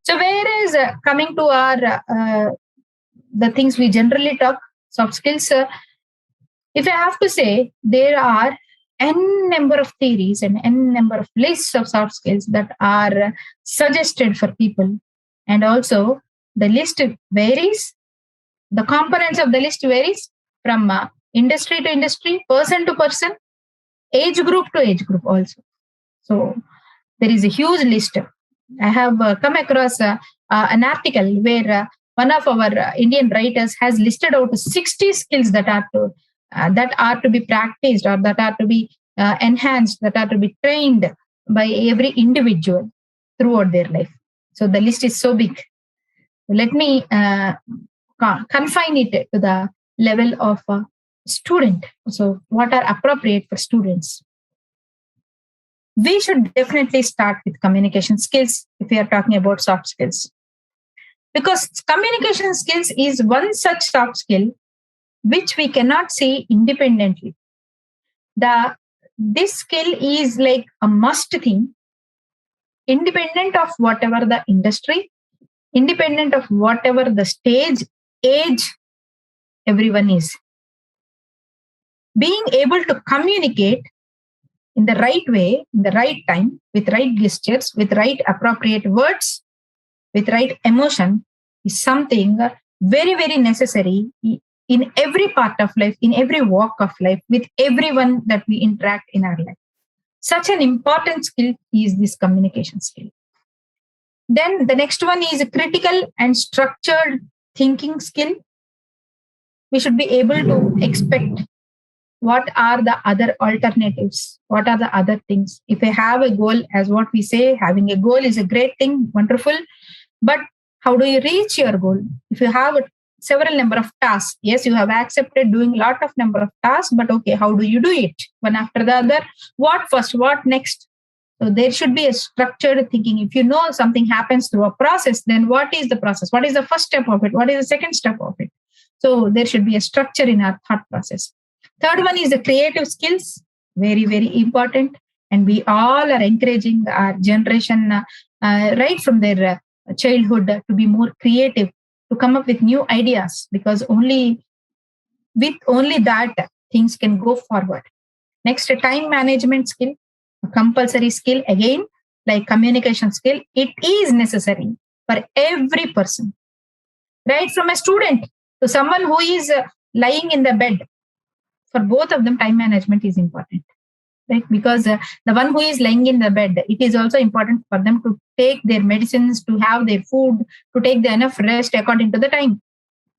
So whereas coming to our the things we generally talk, soft skills, if I have to say, there are n number of theories and n number of lists of soft skills that are suggested for people. And also the list varies, the components of the list varies from industry to industry, person to person, age group to age group also. So there is a huge list. I have come across an article where one of our Indian writers has listed out 60 skills that are to be practiced or that are to be enhanced, that are to be trained by every individual throughout their life. So the list is so big. Let me confine it to the level of student. So what are appropriate for students? We should definitely start with communication skills if we are talking about soft skills. Because communication skills is one such soft skill which we cannot see independently. This skill is like a must thing, independent of whatever the industry, independent of whatever the stage, age everyone is. Being able to communicate in the right way, in the right time, with right gestures, with right appropriate words, with right emotion is something very, very necessary in every part of life, in every walk of life, with everyone that we interact in our life. Such an important skill is this communication skill. Then the next one is a critical and structured thinking skill. We should be able to expect what are the other alternatives, what are the other things. If I have a goal, as what we say, having a goal is a great thing, wonderful, but how do you reach your goal? If you have several number of tasks, yes, you have accepted doing a lot of number of tasks, but okay, how do you do it one after the other? What first, what next? So there should be a structured thinking. If you know something happens through a process, then what is the process? What is the first step of it? What is the second step of it? So there should be a structure in our thought process. Third one is the creative skills, very, very important. And we all are encouraging our generation right from their childhood to be more creative, to come up with new ideas, because only that things can go forward. Next, a time management skill, a compulsory skill, again, like communication skill, it is necessary for every person, right? From a student to someone who is lying in the bed. For both of them, time management is important, right? Because the one who is lying in the bed, it is also important for them to take their medicines, to have their food, to take the enough rest according to the time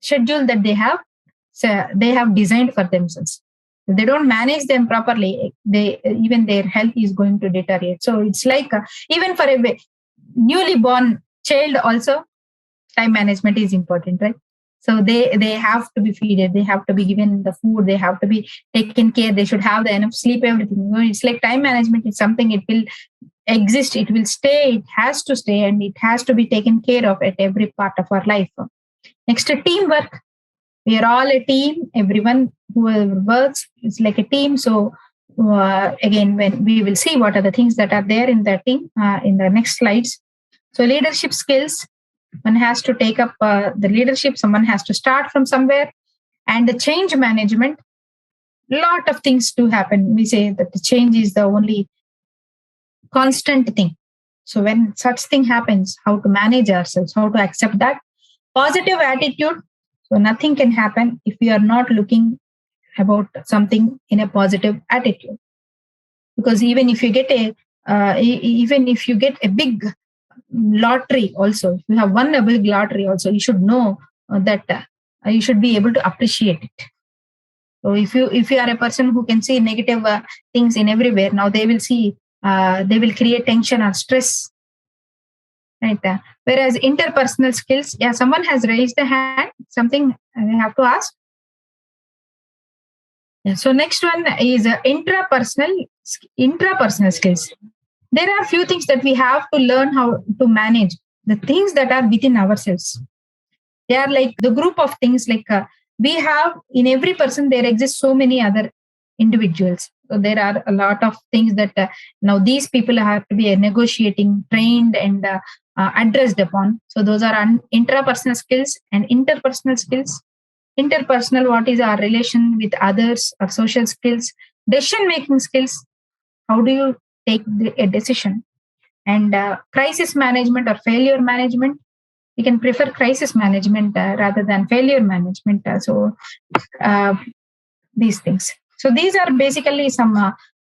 schedule that they have designed for themselves. If they don't manage them properly, even their health is going to deteriorate. So it's like even for a newly born child also, time management is important, right? So they have to be fed, they have to be given the food, they have to be taken care, they should have the enough sleep, everything. It's like time management is something, it will exist, it will stay, it has to stay, and it has to be taken care of at every part of our life. Next, teamwork. We are all a team. Everyone who works is like a team. So again, when we will see what are the things that are there in the team in the next slides. So leadership skills, one has to take up the leadership, someone has to start from somewhere. And the change management, lot of things do happen. We say that the change is the only constant thing. So when such thing happens, how to manage ourselves, how to accept that. Positive attitude. So nothing can happen if we are not looking about something in a positive attitude. Because even if you get a big lottery also, if you have won a big lottery also, you should know that you should be able to appreciate it. So if you are a person who can see negative things in everywhere, now they will create tension or stress, right? Whereas interpersonal skills, yeah, someone has raised the hand, something I have to ask. Yeah, so next one is intrapersonal skills. There are few things that we have to learn how to manage, the things that are within ourselves. They are like the group of things, like we have in every person, there exists so many other individuals. So there are a lot of things that now these people have to be negotiating, trained, and addressed upon. So those are intrapersonal skills and interpersonal skills. Interpersonal, what is our relation with others, or social skills, decision making skills. How do you take a decision? And crisis management or failure management. We can prefer crisis management rather than failure management. Uh, these things. So these are basically some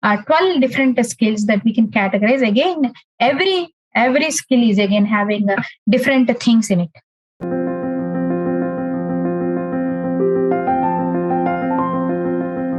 12 different skills that we can categorize. Again, every skill is again having different things in it.